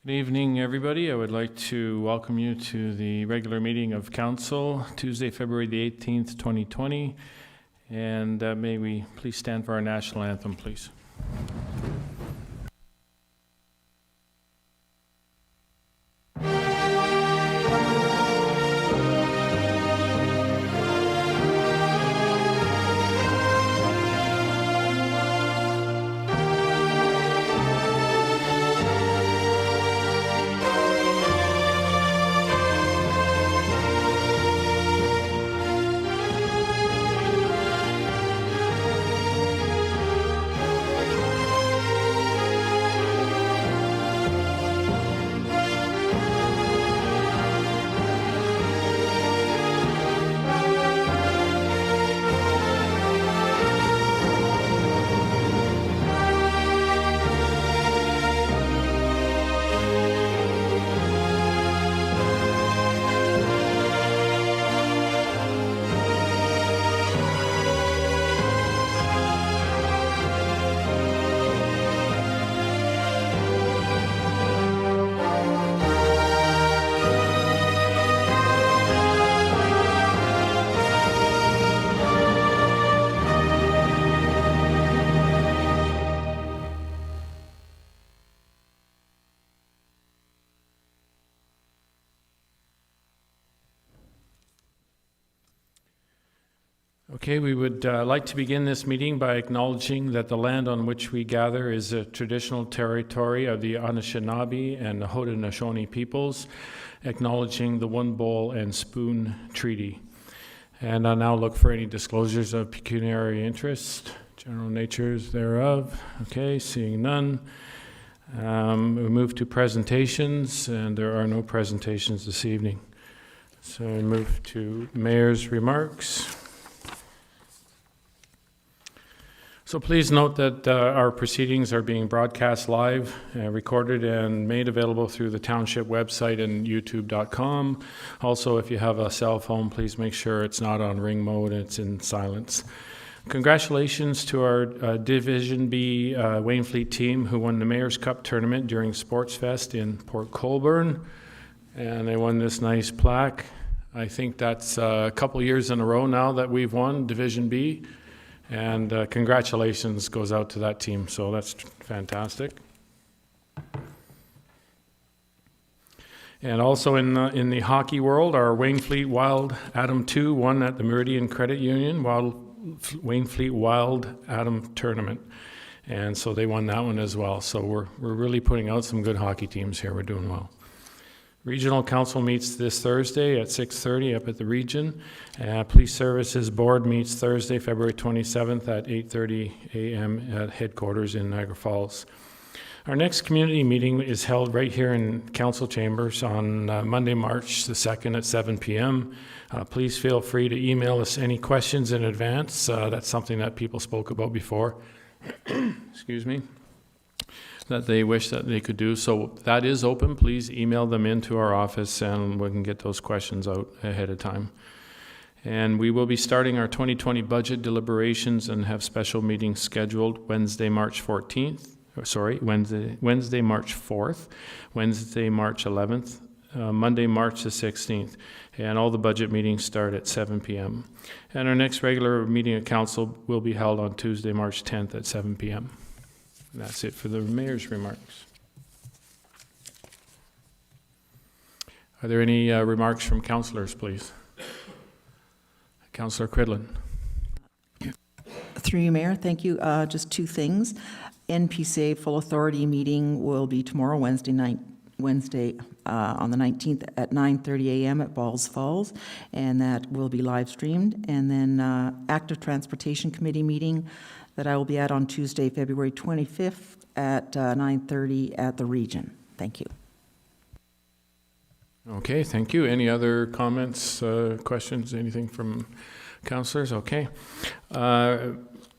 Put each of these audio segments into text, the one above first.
Good evening, everybody. I would like to welcome you to the regular meeting of Council, Tuesday, February the 18th, 2020. And may we please stand for our national anthem, please. Okay, we would like to begin this meeting by acknowledging that the land on which we gather is a traditional territory of the Anishinaabe and the Haudenosaunee peoples, acknowledging the One Bowl and Spoon Treaty. And I'll now look for any disclosures of pecuniary interest, general natures thereof. Okay, seeing none. We move to presentations, and there are no presentations this evening. So we move to Mayor's remarks. So please note that our proceedings are being broadcast live, recorded, and made available through the Township website and youtube.com. Also, if you have a cell phone, please make sure it's not on ring mode and it's in silence. Congratulations to our Division B Wainfleet team who won the Mayor's Cup tournament during Sports Fest in Port Colborne. And they won this nice plaque. I think that's a couple years in a row now that we've won Division B. And congratulations goes out to that team, so that's fantastic. And also in the hockey world, our Wainfleet Wild Atom 2 won at the Meridian Credit Union Wainfleet Wild Atom Tournament. And so they won that one as well. So we're really putting out some good hockey teams here. We're doing well. Regional Council meets this Thursday at 6:30 up at the Region. Police Services Board meets Thursday, February 27th at 8:30 a.m. at headquarters in Niagara Falls. Our next community meeting is held right here in Council Chambers on Monday, March the 2nd at 7 p.m. Please feel free to email us any questions in advance. That's something that people spoke about before. Excuse me. That they wish that they could do. So that is open. Please email them into our office and we can get those questions out ahead of time. And we will be starting our 2020 budget deliberations and have special meetings scheduled Wednesday, March 4th, Wednesday, March 11th, Monday, March the 16th. And all the budget meetings start at 7 p.m. And our next regular meeting of council will be held on Tuesday, March 10th at 7 p.m. That's it for the mayor's remarks. Are there any remarks from councillors, please? Councillor Quidlin. Through you, Mayor, thank you. Just two things. NPCA full authority meeting will be tomorrow, Wednesday on the 19th at 9:30 a.m. at Balls Falls, and that will be live streamed. And then Active Transportation Committee meeting that I will be at on Tuesday, February 25th at 9:30 at the Region. Thank you. Okay, thank you. Any other comments, questions, anything from councillors? Okay.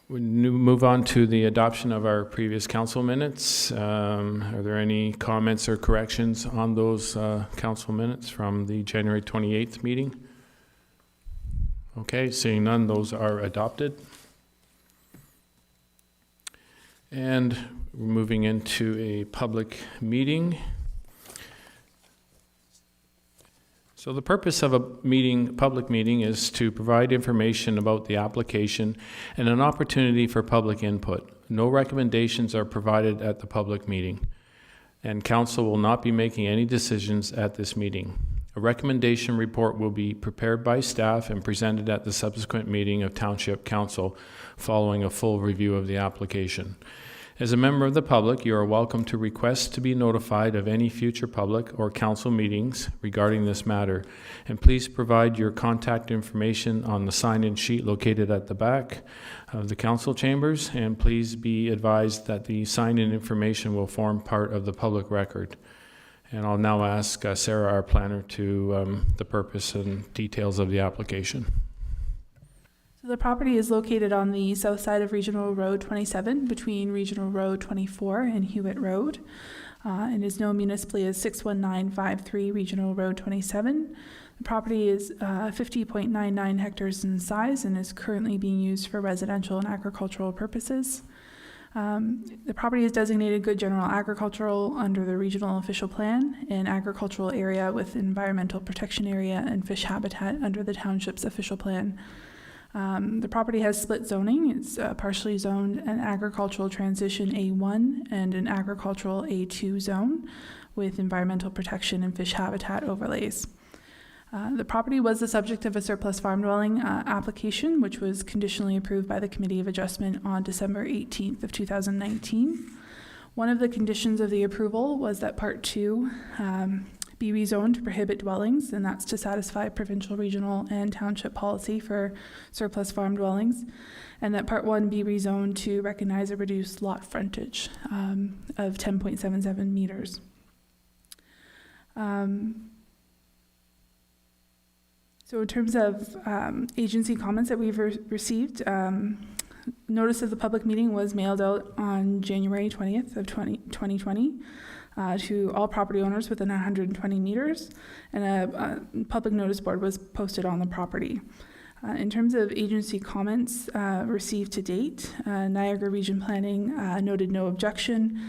We move on to the adoption of our previous council minutes. Are there any comments or corrections on those council minutes from the January 28th meeting? Okay, seeing none, those are adopted. And we're moving into a public meeting. So the purpose of a public meeting, is to provide information about the application and an opportunity for public input. No recommendations are provided at the public meeting, and council will not be making any decisions at this meeting. A recommendation report will be prepared by staff and presented at the subsequent meeting of Township Council following a full review of the application. As a member of the public, you are welcome to request to be notified of any future public or council meetings regarding this matter. And please provide your contact information on the sign-in sheet located at the back of the council chambers. And please be advised that the sign-in information will form part of the public record. And I'll now ask Sarah, our planner, to the purpose and details of the application. So the property is located on the south side of Regional Road 27 between Regional Road 24 and Hewitt Road, and is known municipally as 61953 Regional Road 27. The property is 50.99 hectares in size and is currently being used for residential and agricultural purposes. The property is designated good general agricultural under the regional official plan, and agricultural area with environmental protection area and fish habitat under the township's official plan. The property has split zoning. It's partially zoned an agricultural transition A1 and an agricultural A2 zone with environmental protection and fish habitat overlays. The property was the subject of a surplus farm dwelling application, which was conditionally approved by the Committee of Adjustment on December 18th of 2019. One of the conditions of the approval was that Part 2 be rezoned to prohibit dwellings, and that's to satisfy provincial, regional, and township policy for surplus farm dwellings, and that Part 1 be rezoned to recognize a reduced lot frontage of 10.77 meters. So in terms of agency comments that we've received, notice of the public meeting was mailed out on January 20th of 2020 to all property owners within 120 meters, and a public notice board was posted on the property. In terms of agency comments received to date, Niagara Region Planning noted no objection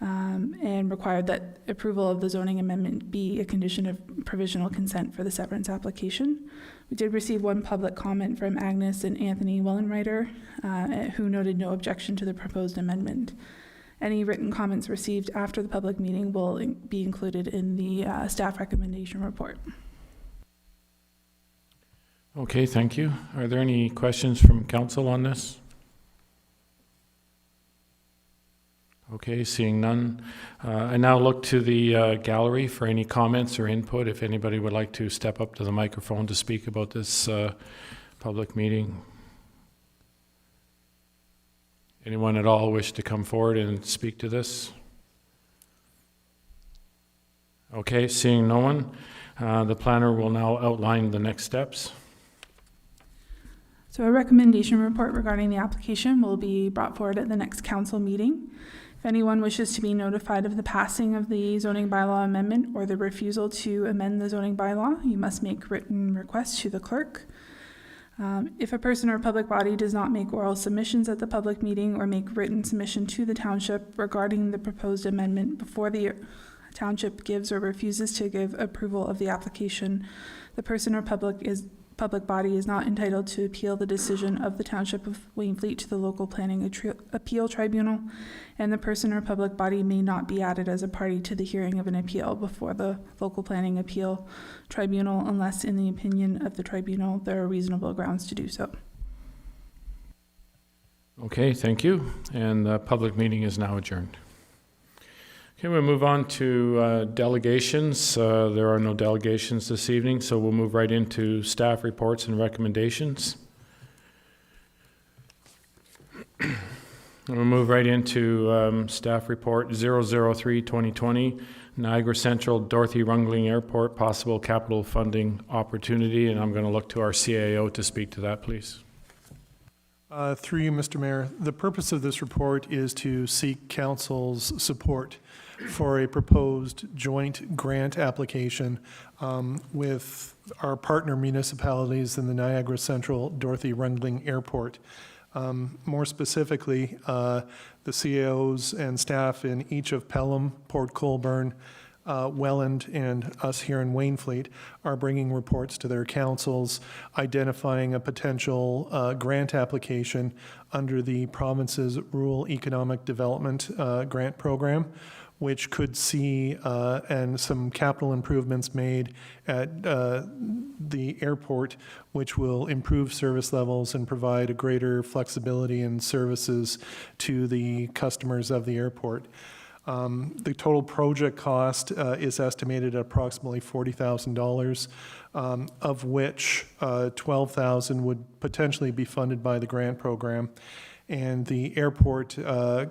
and required that approval of the zoning amendment be a condition of provisional consent for the severance application. We did receive one public comment from Agnes and Anthony Wellenreiter, who noted no objection to the proposed amendment. Any written comments received after the public meeting will be included in the staff recommendation report. Okay, thank you. Are there any questions from council on this? Okay, seeing none. I now look to the gallery for any comments or input, if anybody would like to step up to the microphone to speak about this public meeting. Anyone at all wish to come forward and speak to this? Okay, seeing no one, the planner will now outline the next steps. So a recommendation report regarding the application will be brought forward at the next council meeting. If anyone wishes to be notified of the passing of the zoning bylaw amendment or the refusal to amend the zoning bylaw, you must make written requests to the clerk. If a person or public body does not make oral submissions at the public meeting or make written submission to the township regarding the proposed amendment before the township gives or refuses to give approval of the application, the person or public body is not entitled to appeal the decision of the Township of Wainfleet to the local planning appeal tribunal, and the person or public body may not be added as a party to the hearing of an appeal before the local planning appeal tribunal unless, in the opinion of the tribunal, there are reasonable grounds to do so. Okay, thank you. And the public meeting is now adjourned. Okay, we'll move on to delegations. There are no delegations this evening, so we'll move right into staff reports and recommendations. We'll move right into staff report 003-2020, Niagara Central Dorothy Rungling Airport, possible capital funding opportunity, and I'm going to look to our CAO to speak to that, please. Through you, Mr. Mayor, the purpose of this report is to seek council's support for a proposed joint grant application with our partner municipalities in the Niagara Central Dorothy Rungling Airport. More specifically, the CAOs and staff in each of Pelham, Port Colborne, Welland and us here in Wainfleet are bringing reports to their councils, identifying a potential grant application under the province's Rural Economic Development Grant Program, which could see and some capital improvements made at the airport, which will improve service levels and provide a greater flexibility in services to the customers of the airport. The total project cost is estimated at approximately $40,000, of which $12,000 would potentially be funded by the grant program. And the airport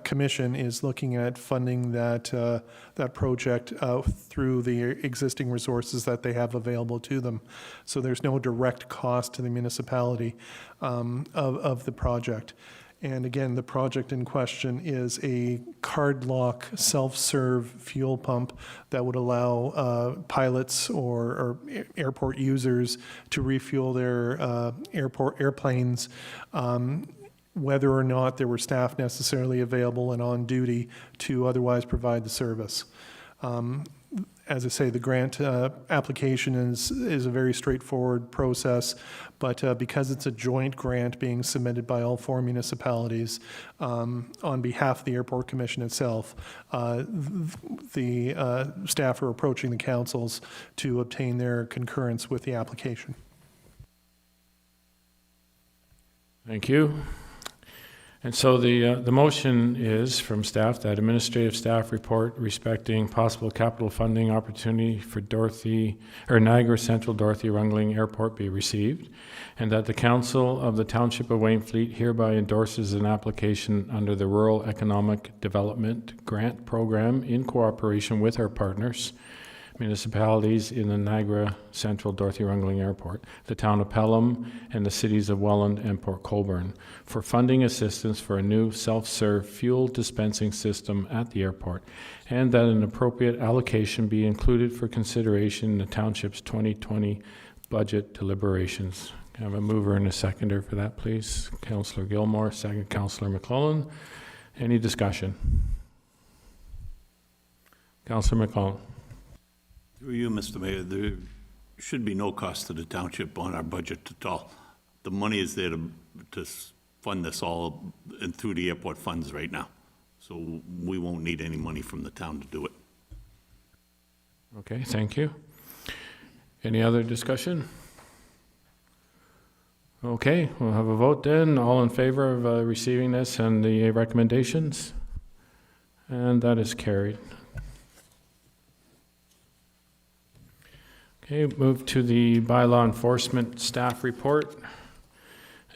commission is looking at funding that project through the existing resources that they have available to them. So there's no direct cost to the municipality of the project. And again, the project in question is a card lock self-serve fuel pump that would allow pilots or airport users to refuel their airplanes, whether or not there were staff necessarily available and on duty to otherwise provide the service. As I say, the grant application is a very straightforward process, but because it's a joint grant being submitted by all 4 municipalities on behalf of the Airport Commission itself, the staff are approaching the councils to obtain their concurrence with the application. Thank you. And so the motion is from staff that administrative staff report respecting possible capital funding opportunity for Niagara Central Dorothy Rungling Airport be received, and that the Council of the Township of Wainfleet hereby endorses an application under the Rural Economic Development Grant Program in cooperation with our partners, municipalities in the Niagara Central Dorothy Rungling Airport, the town of Pelham, and the cities of Welland and Port Colborne for funding assistance for a new self-serve fuel dispensing system at the airport, and that an appropriate allocation be included for consideration in the township's 2020 budget deliberations. Can I have a mover and a seconder for that, please? Councillor Gilmore, second Councillor McClellan. Any discussion? Councillor McClellan. Through you, Mr. Mayor, there should be no cost to the township on our budget at all. The money is there to fund this all and through the airport funds right now. So we won't need any money from the town to do it. Okay, thank you. Any other discussion? Okay, we'll have a vote then. All in favor of receiving this and the recommendations? And that is carried. Okay, move to the bylaw enforcement staff report.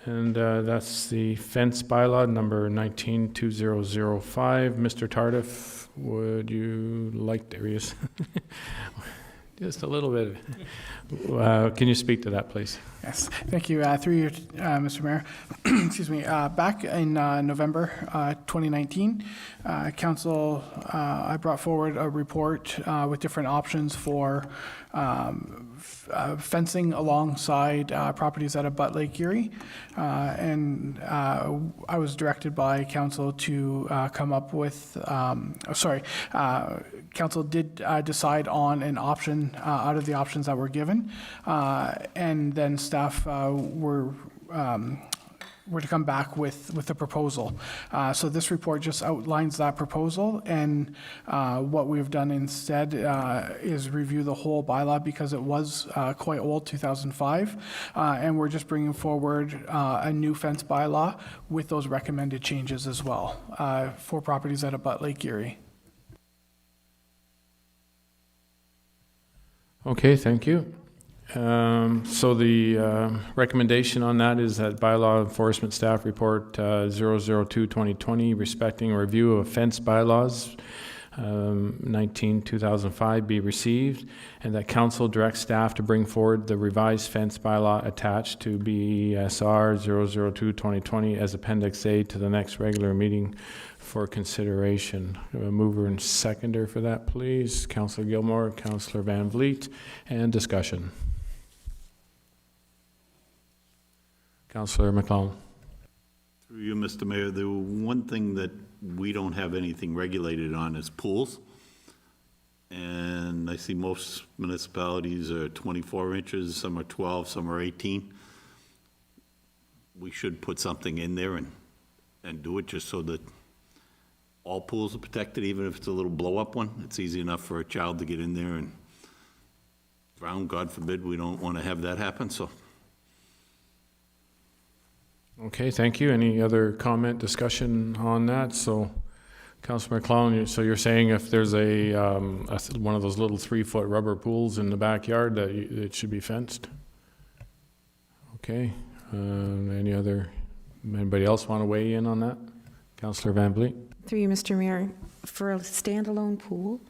And that's the fence bylaw number 192005. Mr. Tardif, would you like to, there he is. Just a little bit. Can you speak to that, please? Yes, thank you. Through you, Mr. Mayor. Excuse me. Back in November 2019, Council, I brought forward a report with different options for fencing alongside properties that abut Lake Erie. And I was directed by Council to come up with, Council did decide on an option out of the options that were given. And then staff were to come back with a proposal. So this report just outlines that proposal, and what we've done instead is review the whole bylaw because it was quite old, 2005, and we're just bringing forward a new fence bylaw with those recommended changes as well for properties that abut Lake Erie. Okay, thank you. So the recommendation on that is that bylaw enforcement staff report 002-2020 respecting review of fence bylaws 19-2005 be received, and that council directs staff to bring forward the revised fence bylaw attached to BSR 002-2020 as Appendix A to the next regular meeting for consideration. A mover and seconder for that, please. Councillor Gilmore, Councillor Van Vliet, and discussion. Councillor McClellan. Through you, Mr. Mayor, the one thing that we don't have anything regulated on is pools. And I see most municipalities are 24 inches, some are 12, some are 18. We should put something in there and do it just so that all pools are protected, even if it's a little blow-up one. It's easy enough for a child to get in there and drown, God forbid. We don't want to have that happen, so. Okay, thank you. Any other comment, discussion on that? So, Councillor McClellan, so you're saying if there's one of those little 3-foot rubber pools in the backyard, that it should be fenced? Okay. Anybody else want to weigh in on that? Councillor Van Vliet? Through you, Mr. Mayor, for a standalone pool,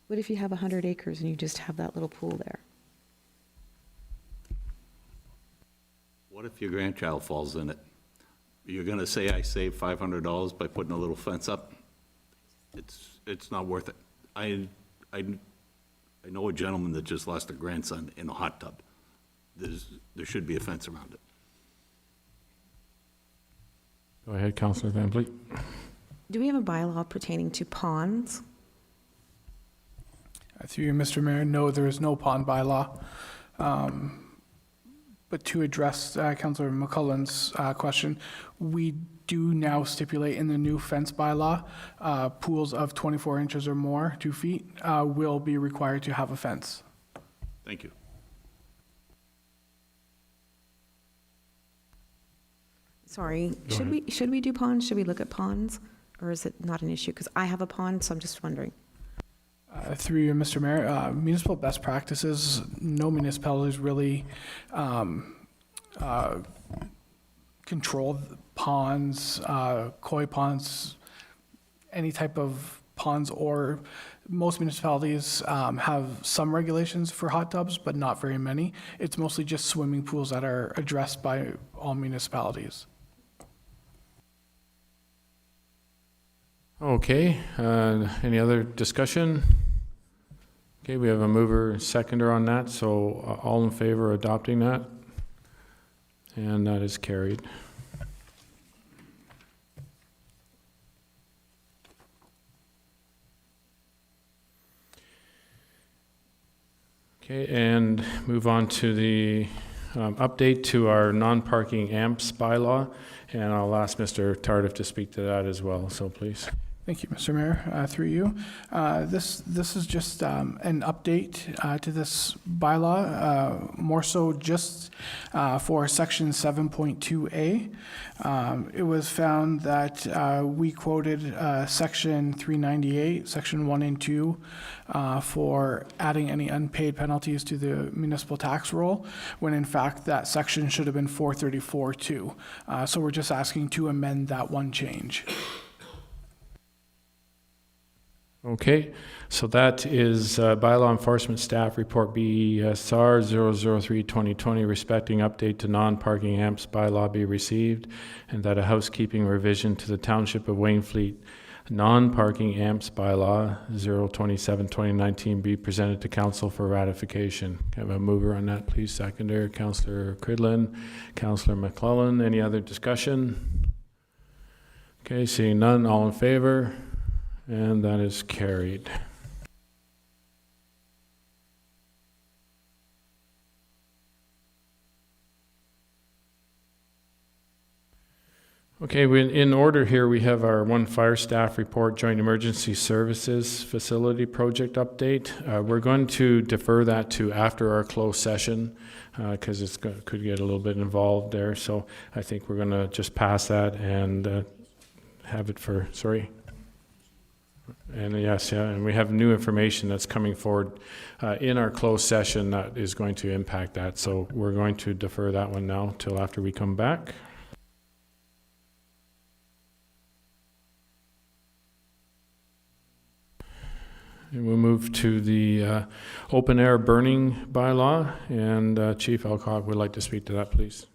what if you have 100 acres and you just have that little pool there? What if your grandchild falls in it? You're gonna say I saved $500 by putting a little fence up? It's not worth it. I know a gentleman that just lost a grandson in a hot tub. There should be a fence around it. Go ahead, Councillor Van Vliet. Do we have a bylaw pertaining to ponds? Through you, Mr. Mayor, no, there is no pond bylaw. But to address Councillor McCullen's question, we do now stipulate in the new fence bylaw, pools of 24 inches or more, 2 feet, will be required to have a fence. Thank you. Sorry, should we do ponds? Should we look at ponds? Or is it not an issue? Because I have a pond, so I'm just wondering. Through you, Mr. Mayor, municipal best practices, no municipalities really control ponds, koi ponds, any type of ponds, or most municipalities have some regulations for hot tubs, but not very many. It's mostly just swimming pools that are addressed by all municipalities. Okay, any other discussion? Okay, we have a mover and seconder on that, so all in favor of adopting that? And that is carried. Okay, and move on to the update to our non-parking amps bylaw, and I'll ask Mr. Tardif to speak to that as well, so please. Thank you, Mr. Mayor. Through you, this is just an update to this bylaw, more so just for section 7.2A. It was found that we quoted section 398, section 1 and 2, for adding any unpaid penalties to the municipal tax roll, when in fact that section should have been 434.2. So we're just asking to amend that one change. Okay, so that is Bylaw Enforcement Staff Report BSR 003-2020 respecting update to non-parking amps bylaw be received, and that a housekeeping revision to the Township of Wainfleet non-parking amps bylaw 027-2019 be presented to council for ratification. Can I have a mover on that, please? Seconder, Councillor Cridlin, Councillor McClellan. Any other discussion? Okay, seeing none, all in favor? And that is carried. Okay, in order here, we have our one fire staff report, Joint Emergency Services Facility Project update. We're going to defer that to after our closed session because it could get a little bit involved there. So I think we're going to just pass that and have it for, sorry. And yes, yeah, and we have new information that's coming forward in our closed session that is going to impact that. So we're going to defer that one now till after we come back. And we'll move to the open air burning bylaw, and Chief Alcock would like to speak to that, please.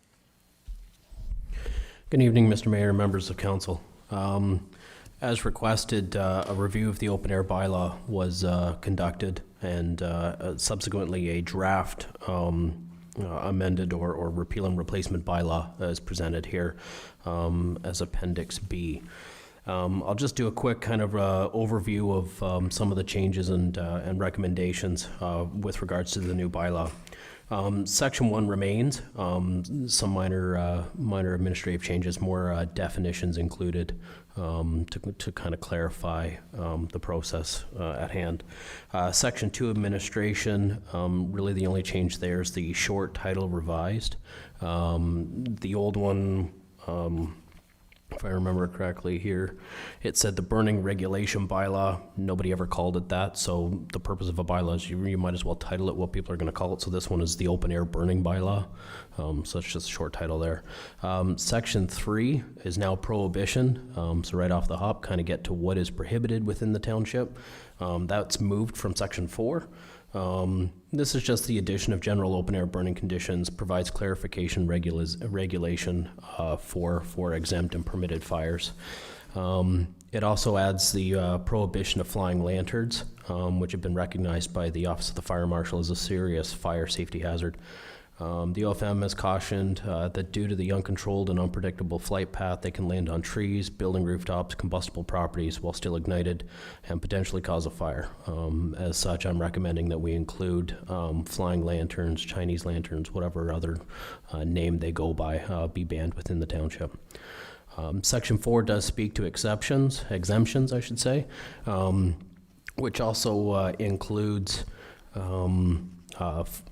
Good evening, Mr. Mayor, members of council. As requested, a review of the open air bylaw was conducted, and subsequently a draft amended or repeal and replacement bylaw is presented here as Appendix B. I'll just do a quick kind of overview of some of the changes and recommendations with regards to the new bylaw. Section 1 remains, some minor administrative changes, more definitions included to kind of clarify the process at hand. Section 2 administration, really the only change there is the short title revised. The old one, if I remember correctly here, it said the burning regulation bylaw. Nobody ever called it that, so the purpose of a bylaw is you might as well title it what people are going to call it. So this one is the open air burning bylaw, so it's just a short title there. Section 3 is now prohibition, so right off the hop, kind of get to what is prohibited within the township. That's moved from Section 4. This is just the addition of general open-air burning conditions, provides clarification regulation for exempt and permitted fires. It also adds the prohibition of flying lanterns, which have been recognized by the Office of the Fire Marshal as a serious fire safety hazard. The OFM has cautioned that due to the uncontrolled and unpredictable flight path, they can land on trees, building rooftops, combustible properties while still ignited and potentially cause a fire. As such, I'm recommending that we include flying lanterns, Chinese lanterns, whatever other name they go by, be banned within the township. Section 4 does speak to exemptions, I should say, which also includes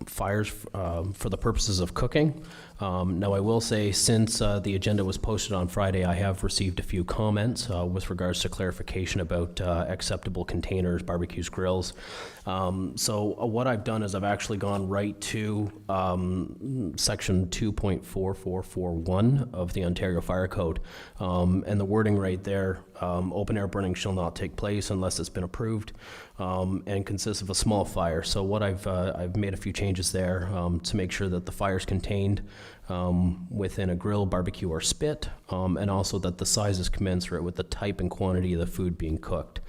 fires for the purposes of cooking. Now, I will say, since the agenda was posted on Friday, I have received a few comments with regards to clarification about acceptable containers, barbecues, grills. So what I've done is I've actually gone right to section 2.4441 of the Ontario Fire Code. And the wording right there, open air burning shall not take place unless it's been approved and consists of a small fire. So what I've made a few changes there to make sure that the fire is contained within a grill, barbecue, or spit, and also that the size is commensurate with the type and quantity of the food being cooked.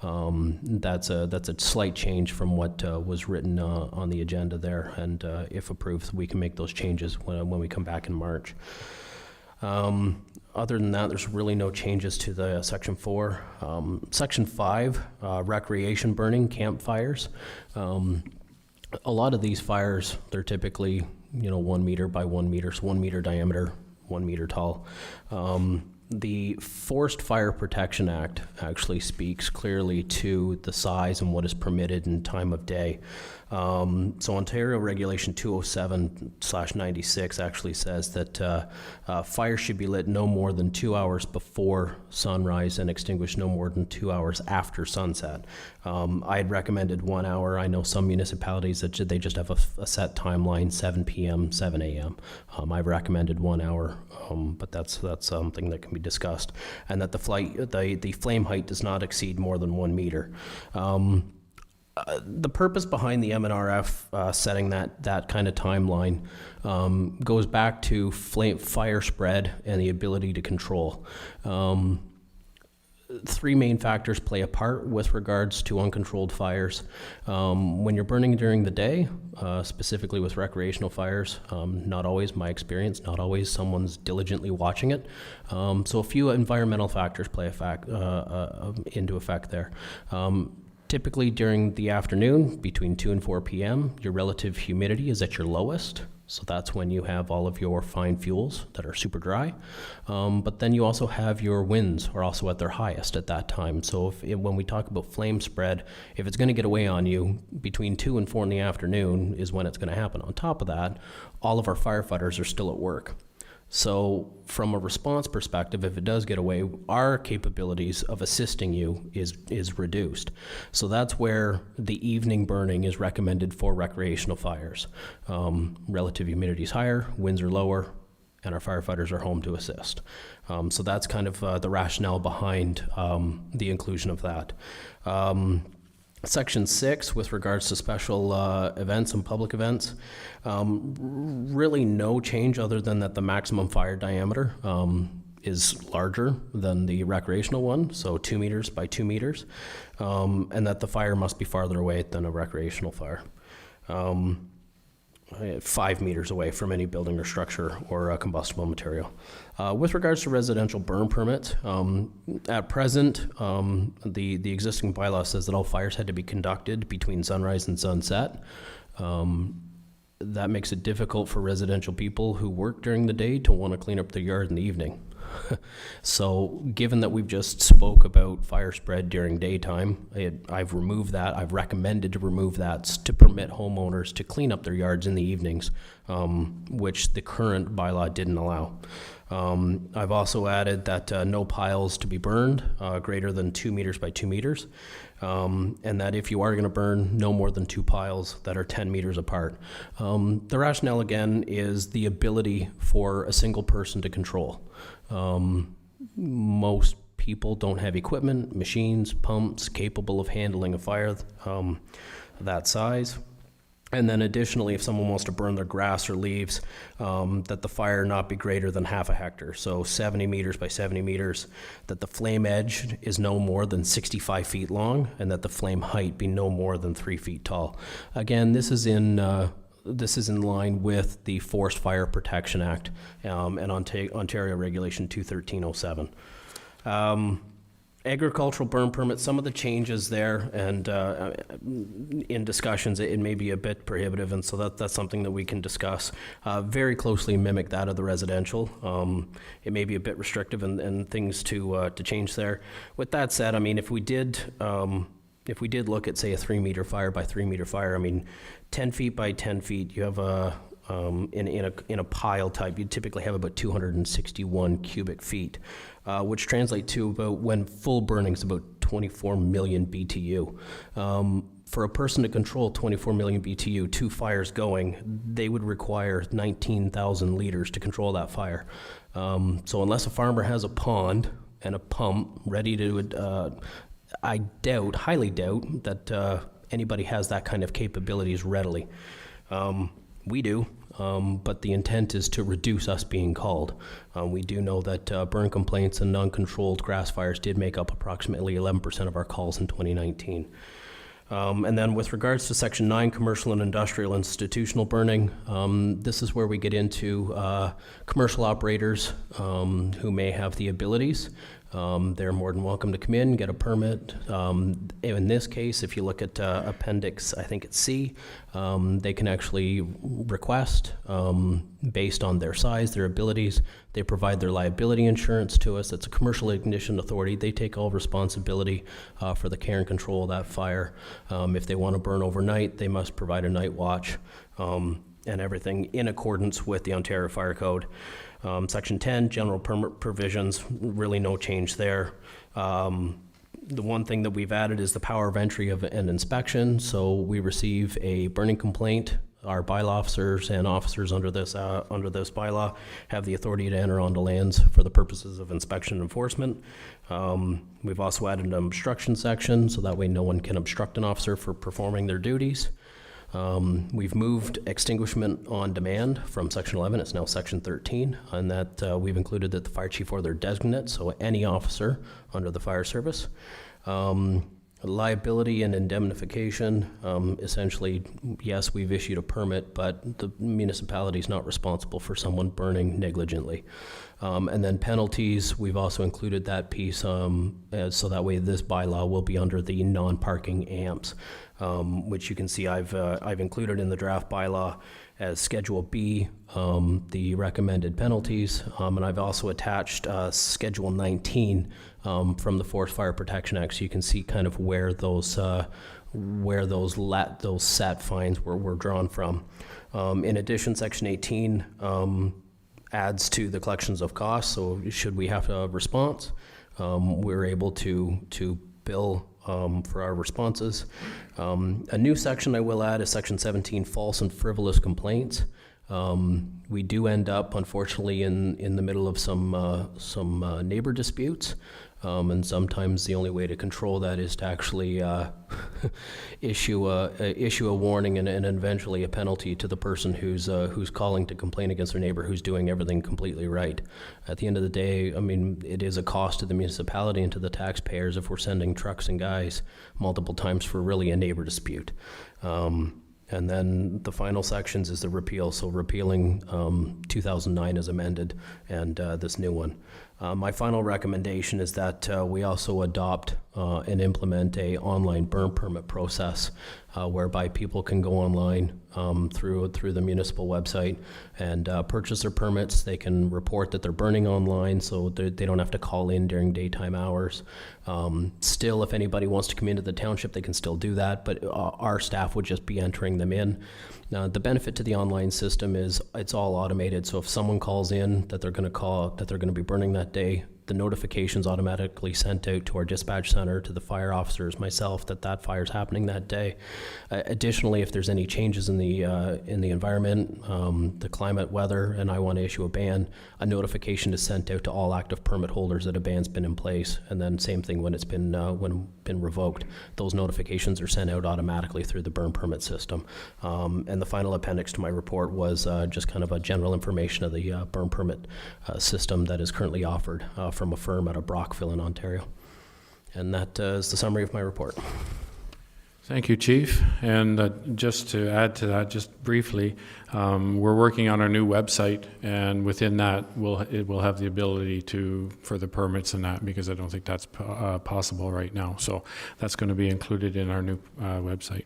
That's a slight change from what was written on the agenda there, and if approved, we can make those changes when we come back in March. Other than that, there's really no changes to the Section 4. Section 5, recreation burning, campfires. A lot of these fires, they're typically 1 meter by 1 meter, so 1 meter diameter, 1 meter tall. The Forest Fire Protection Act actually speaks clearly to the size and what is permitted in time of day. So Ontario Regulation 207/96 actually says that fire should be lit no more than 2 hours before sunrise and extinguished no more than 2 hours after sunset. I had recommended 1 hour. I know some municipalities that they just have a set timeline, 7 p.m., 7 a.m. I've recommended 1 hour, but that's something that can be discussed, and that the flame height does not exceed more than 1 meter. The purpose behind the MNRF setting that kind of timeline goes back to fire spread and the ability to control. Three main factors play a part with regards to uncontrolled fires. When you're burning during the day, specifically with recreational fires, not always my experience, not always someone's diligently watching it. So a few environmental factors play into effect there. Typically during the afternoon, between 2 and 4 p.m., your relative humidity is at your lowest. So that's when you have all of your fine fuels that are super dry. But then you also have your winds are also at their highest at that time. So when we talk about flame spread, if it's going to get away on you, between 2 and 4 in the afternoon is when it's going to happen. On top of that, all of our firefighters are still at work. So from a response perspective, if it does get away, our capabilities of assisting you is reduced. So that's where the evening burning is recommended for recreational fires. Relative humidity is higher, winds are lower, and our firefighters are home to assist. So that's kind of the rationale behind the inclusion of that. Section 6, with regards to special events and public events, really no change other than that the maximum fire diameter is larger than the recreational one, so 2 meters by 2 meters, and that the fire must be farther away than a recreational fire. 5 meters away from any building or structure or combustible material. With regards to residential burn permits, at present, the existing bylaw says that all fires had to be conducted between sunrise and sunset. That makes it difficult for residential people who work during the day to want to clean up their yard in the evening. So given that we've just spoke about fire spread during daytime, I've removed that. I've recommended to remove that to permit homeowners to clean up their yards in the evenings, which the current bylaw didn't allow. I've also added that no piles to be burned greater than 2 meters by 2 meters, and that if you are going to burn, no more than 2 piles that are 10 meters apart. The rationale, again, is the ability for a single person to control. Most people don't have equipment, machines, pumps capable of handling a fire that size. And then additionally, if someone wants to burn their grass or leaves, that the fire not be greater than half a hectare, so 70 meters by 70 meters, that the flame edge is no more than 65 feet long, and that the flame height be no more than 3 feet tall. Again, this is in line with the Forest Fire Protection Act and Ontario Regulation 21307. Agricultural burn permits, some of the changes there, and in discussions, it may be a bit prohibitive, and so that's something that we can discuss. Very closely mimic that of the residential. It may be a bit restrictive and things to change there. With that said, I mean, if we did look at, say, a 3 meter fire by 3 meter fire, I mean, 10 feet by 10 feet, you have in a pile type, you typically have about 261 cubic feet, which translate to about, when full burning, is about 24 million BTU. For a person to control 24 million BTU, 2 fires going, they would require 19,000 liters to control that fire. So unless a farmer has a pond and a pump ready to, I highly doubt that anybody has that kind of capabilities readily. We do, but the intent is to reduce us being called. We do know that burn complaints and non-controlled grass fires did make up approximately 11% of our calls in 2019. And then with regards to Section 9, commercial and industrial institutional burning, this is where we get into commercial operators who may have the abilities. They're more than welcome to come in, get a permit. In this case, if you look at Appendix, I think it's C, they can actually request, based on their size, their abilities. They provide their liability insurance to us. It's a commercial ignition authority. They take all responsibility for the care and control of that fire. If they want to burn overnight, they must provide a night watch and everything in accordance with the Ontario Fire Code. Section 10, general permit provisions, really no change there. The one thing that we've added is the power of entry of an inspection. So we receive a burning complaint. Our bylaw officers and officers under this bylaw have the authority to enter onto lands for the purposes of inspection and enforcement. We've also added an obstruction section, so that way no one can obstruct an officer for performing their duties. We've moved extinguishment on demand from Section 11, it's now Section 13, and that we've included that the fire chief or their designate, so any officer under the fire service. Liability and indemnification, essentially, yes, we've issued a permit, but the municipality is not responsible for someone burning negligently. And then penalties, we've also included that piece, so that way this bylaw will be under the non-parking amps, which you can see I've included in the draft bylaw as Schedule B, the recommended penalties, and I've also attached Schedule 19 from the Forest Fire Protection Act, so you can see kind of where those set fines were drawn from. In addition, Section 18 adds to the collections of costs, so should we have a response, we're able to bill for our responses. A new section I will add is Section 17, false and frivolous complaints. We do end up, unfortunately, in the middle of some neighbor disputes, and sometimes the only way to control that is to actually issue a warning and eventually a penalty to the person who's calling to complain against their neighbor who's doing everything completely right. At the end of the day, I mean, it is a cost to the municipality and to the taxpayers if we're sending trucks and guys multiple times for really a neighbor dispute. And And then the final sections is the repeal, so repealing 2009 as amended and this new one. My final recommendation is that we also adopt and implement a online burn permit process whereby people can go online through the municipal website and purchase their permits. They can report that they're burning online, so they don't have to call in during daytime hours. Still, if anybody wants to come into the township, they can still do that, but our staff would just be entering them in. The benefit to the online system is it's all automated, so if someone calls in that they're going to be burning that day, the notification's automatically sent out to our dispatch center, to the fire officers, myself, that fire's happening that day. Additionally, if there's any changes in the environment, the climate, weather, and I want to issue a ban, a notification is sent out to all active permit holders that a ban's been in place. And then same thing when it's been revoked. Those notifications are sent out automatically through the burn permit system. And the final appendix to my report was just kind of a general information of the burn permit system that is currently offered from a firm out of Brockville in Ontario. And that is the summary of my report. Thank you, Chief. And just to add to that, just briefly, we're working on our new website, and within that, it will have the ability for the permits and that, because I don't think that's possible right now. So that's going to be included in our new website.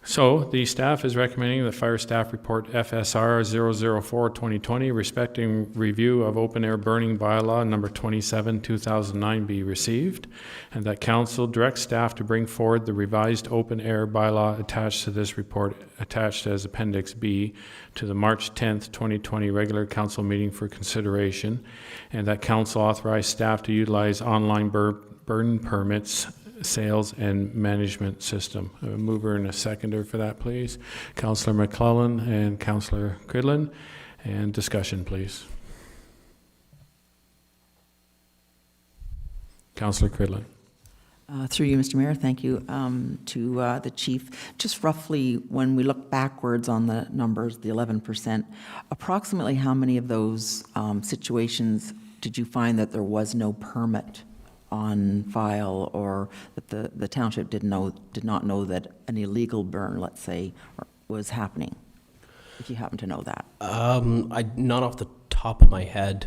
So the staff is recommending the Fire Staff Report FSR 004-2020 respecting review of open air burning bylaw number 27/2009 be received, and that Council directs staff to bring forward the revised open air bylaw attached to this report, attached as Appendix B to the March 10th, 2020 regular Council meeting for consideration, and that Council authorize staff to utilize online burn permits sales and management system. A mover and a seconder for that, please. Councillor McClellan and Councillor Cridlin. And discussion, please. Councillor Cridlin. Through you, Mr. Mayor, thank you to the chief. Just roughly, when we look backwards on the numbers, the 11%, approximately how many of those situations did you find that there was no permit on file, or that the township did not know that an illegal burn, let's say, was happening, if you happen to know that? Not off the top of my head.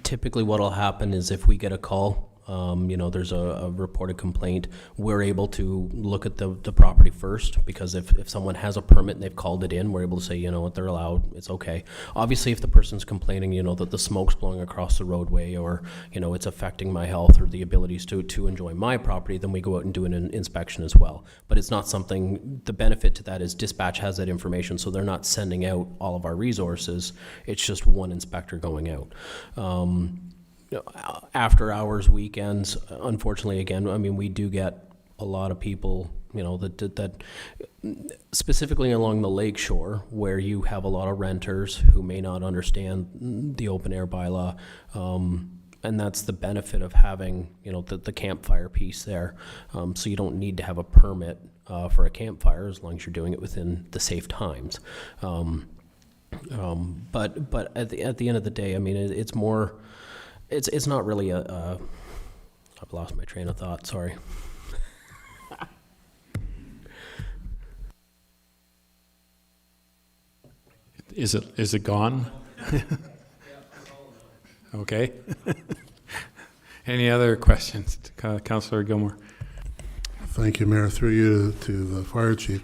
Typically what will happen is if we get a call, there's a reported complaint, we're able to look at the property first, because if someone has a permit and they've called it in, we're able to say, you know what, they're allowed, it's okay. Obviously, if the person's complaining, that the smoke's blowing across the roadway, or, it's affecting my health or the abilities to enjoy my property, then we go out and do an inspection as well. But it's not something, the benefit to that is dispatch has that information, so they're not sending out all of our resources. It's just one inspector going out. After hours, weekends, unfortunately, again, we do get a lot of people, that specifically along the lake shore, where you have a lot of renters who may not understand the open air bylaw, and that's the benefit of having, the campfire piece there. So you don't need to have a permit for a campfire as long as you're doing it within the safe times. But at the end of the day, it's more. It's not really I've lost my train of thought, sorry. Is it gone? Okay. Any other questions? Councillor Gilmore. Thank you, Mayor. Through you to the fire chief.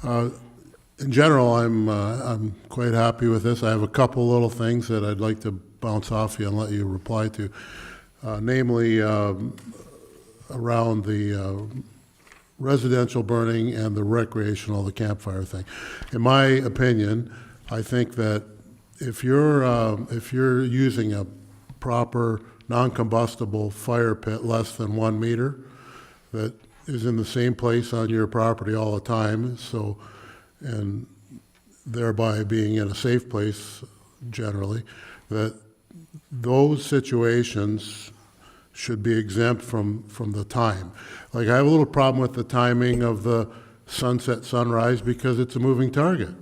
In general, I'm quite happy with this. I have a couple little things that I'd like to bounce off you and let you reply to, namely around the residential burning and the recreational, the campfire thing. In my opinion, I think that if you're using a proper non-combustible fire pit less than 1 meter that is in the same place on your property all the time, so, and thereby being in a safe place generally, that those situations should be exempt from the time. Like, I have a little problem with the timing of the sunset sunrise because it's a moving target.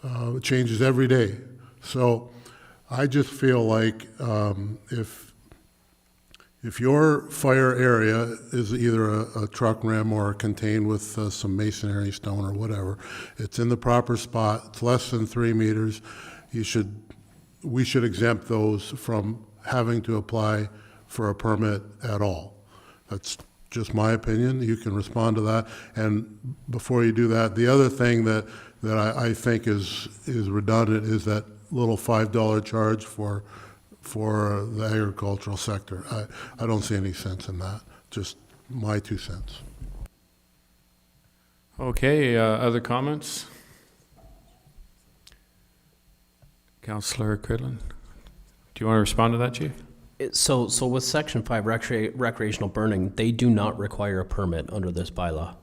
It changes every day. So I just feel like if If your fire area is either a truck rim or contained with some masonry, stone, or whatever, it's in the proper spot, it's less than 3 meters, we should exempt those from having to apply for a permit at all. That's just my opinion. You can respond to that. And before you do that, the other thing that I think is redundant is that little $5 charge for the agricultural sector. I don't see any sense in that. Just my 2 cents. Okay, other comments? Councillor Cridlin, do you want to respond to that, Chief? So with Section 5, recreational burning, they do not require a permit under this bylaw.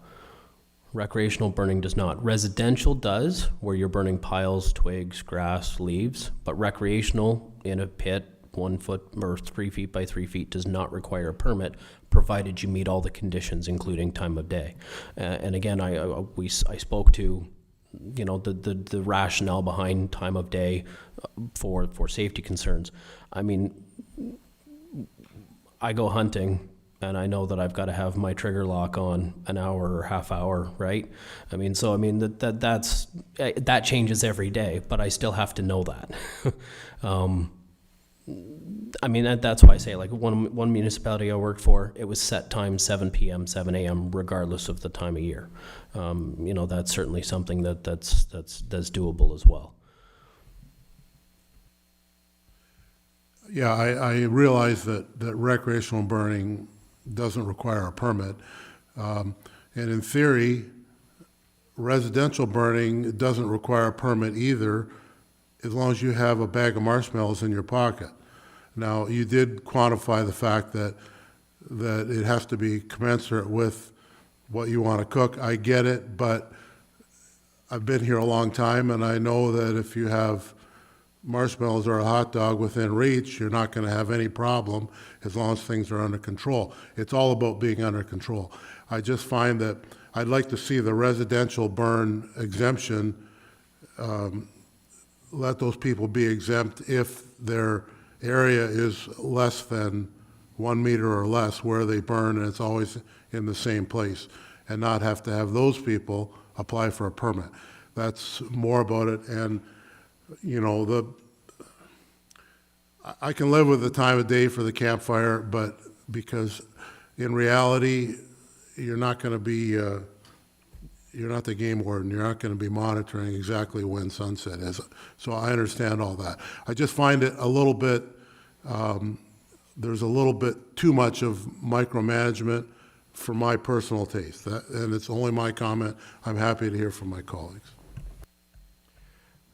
Recreational burning does not. Residential does, where you're burning piles, twigs, grass, leaves, but recreational in a pit, 1 foot or 3 feet by 3 feet, does not require a permit, provided you meet all the conditions, including time of day. And again, I spoke to, you know, the rationale behind time of day for safety concerns. I mean, I go hunting, and I know that I've got to have my trigger lock on an hour or half hour, right? I mean, so I mean that changes every day, but I still have to know that. I mean, that's why I say, like, one municipality I worked for, it was set time 7 p.m., 7 a.m., regardless of the time of year. You know, that's certainly something that's doable as well. Yeah, I realize that recreational burning doesn't require a permit. And in theory, residential burning doesn't require a permit either, as long as you have a bag of marshmallows in your pocket. Now, you did quantify the fact that it has to be commensurate with what you want to cook. I get it, but I've been here a long time, and I know that if you have marshmallows or a hot dog within reach, you're not going to have any problem as long as things are under control. It's all about being under control. I just find that I'd like to see the residential burn exemption, let those people be exempt if their area is less than 1 meter or less where they burn, and it's always in the same place, and not have to have those people apply for a permit. That's more about it. And you know, I can live with the time of day for the campfire, but because in reality, you're not going to be, you're not the game warden. You're not going to be monitoring exactly when sunset is. So I understand all that. I just find it a little bit, there's a little bit too much of micromanagement for my personal taste. And it's only my comment. I'm happy to hear from my colleagues.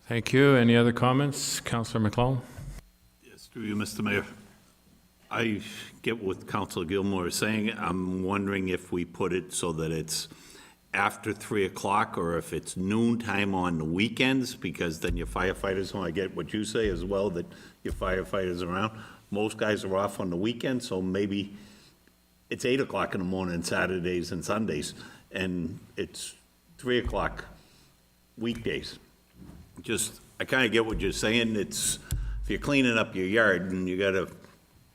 Thank you. Any other comments? Councillor McClellan? Yes, through you, Mr. Mayor. I get what Councilor Gilmore is saying. I'm wondering if we put it so that it's after 3 o'clock or if it's noon time on the weekends, because then your firefighters, I get what you say as well, that your firefighters are around. Most guys are off on the weekend, so maybe it's 8 o'clock in the morning Saturdays and Sundays, and it's 3 o'clock weekdays. Just, I kind of get what you're saying. It's, if you're cleaning up your yard and you got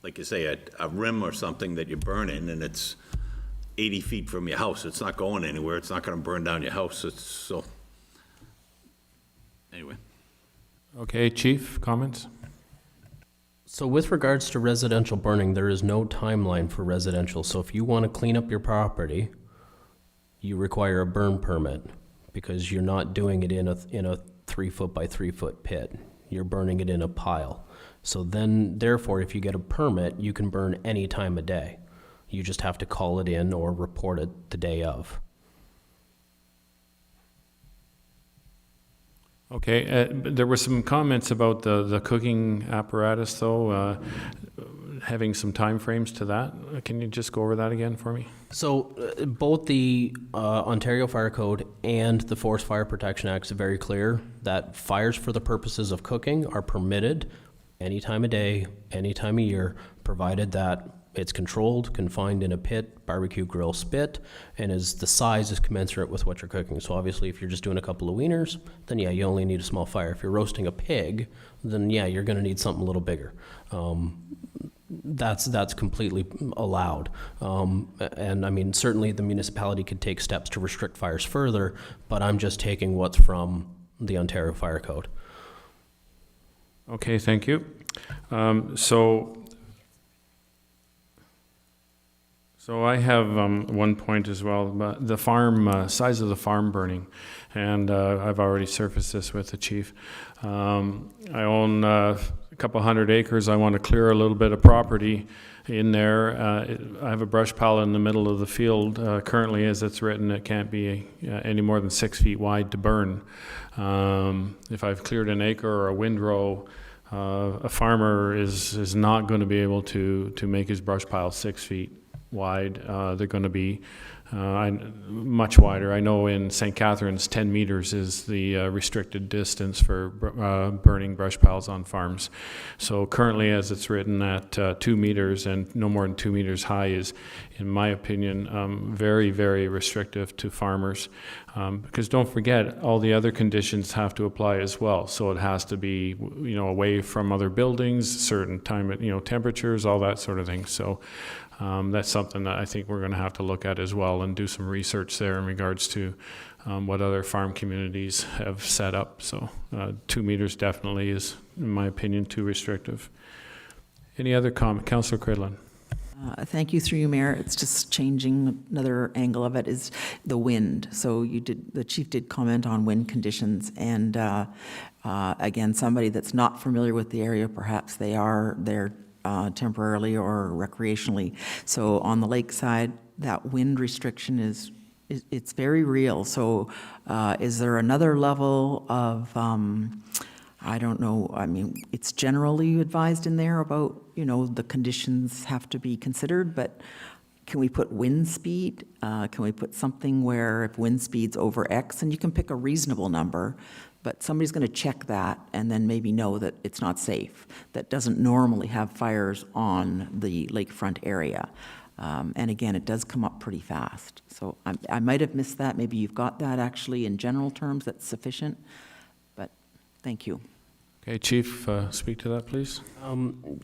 like you say, a rim or something that you're burning, and it's 80 feet from your house, it's not going anywhere. It's not going to burn down your house. It's so, anyway. Okay, Chief, comments? So with regards to residential burning, there is no timeline for residential. So if you want to clean up your property, you require a burn permit, because you're not doing it in a 3 foot by 3 foot pit. You're burning it in a pile. So then, therefore, if you get a permit, you can burn any time of day. You just have to call it in or report it the day of. Okay, there were some comments about the cooking apparatus, though, having some time frames to that. Can you just go over that again for me? So both the Ontario Fire Code and the Forest Fire Protection Act is very clear that fires for the purposes of cooking are permitted any time of day, any time of year, provided that it's controlled, confined in a pit, barbecue grill, spit, and the size is commensurate with what you're cooking. So obviously if you're just doing a couple of wieners, then yeah, you only need a small fire. If you're roasting a pig, then yeah, you're going to need something a little bigger. that's completely allowed. And I mean, certainly the municipality could take steps to restrict fires further, but I'm just taking what's from the Ontario Fire Code. Okay, thank you. So I have one point as well, but the farm, size of the farm burning, and I've already surfaced this with the chief. I own a couple hundred acres. I want to clear a little bit of property in there. I have a brush pile in the middle of the field. Currently, as it's written, it can't be any more than 6 feet wide to burn. If I've cleared an acre or a windrow, a farmer is not going to be able to make his brush pile 6 feet wide. They're going to be much wider. I know in St. Catharines, 10 meters is the restricted distance for burning brush piles on farms. So currently, as it's written at 2 meters and no more than 2 meters high is, in my opinion, very, very restrictive to farmers. Because don't forget, all the other conditions have to apply as well. So it has to be, away from other buildings, certain time, temperatures, all that sort of thing. So that's something that I think we're going to have to look at as well and do some research there in regards to what other farm communities have set up. So 2 meters definitely is, in my opinion, too restrictive. Any other comment? Councillor Cridlin. Thank you, through you, Mayor. It's just changing another angle of it is the wind. So the chief did comment on wind conditions, and again, somebody that's not familiar with the area, perhaps they're temporarily or recreationally. So on the lakeside, that wind restriction it's very real. So is there another level of, I don't know, I mean, it's generally advised in there about, the conditions have to be considered, but can we put wind speed? Can we put something where if wind speed's over X, and you can pick a reasonable number, but somebody's going to check that and then maybe know that it's not safe, that doesn't normally have fires on the lakefront area. And again, it does come up pretty fast. So I might have missed that. Maybe you've got that actually in general terms, that's sufficient, but thank you. Okay, Chief, speak to that, please.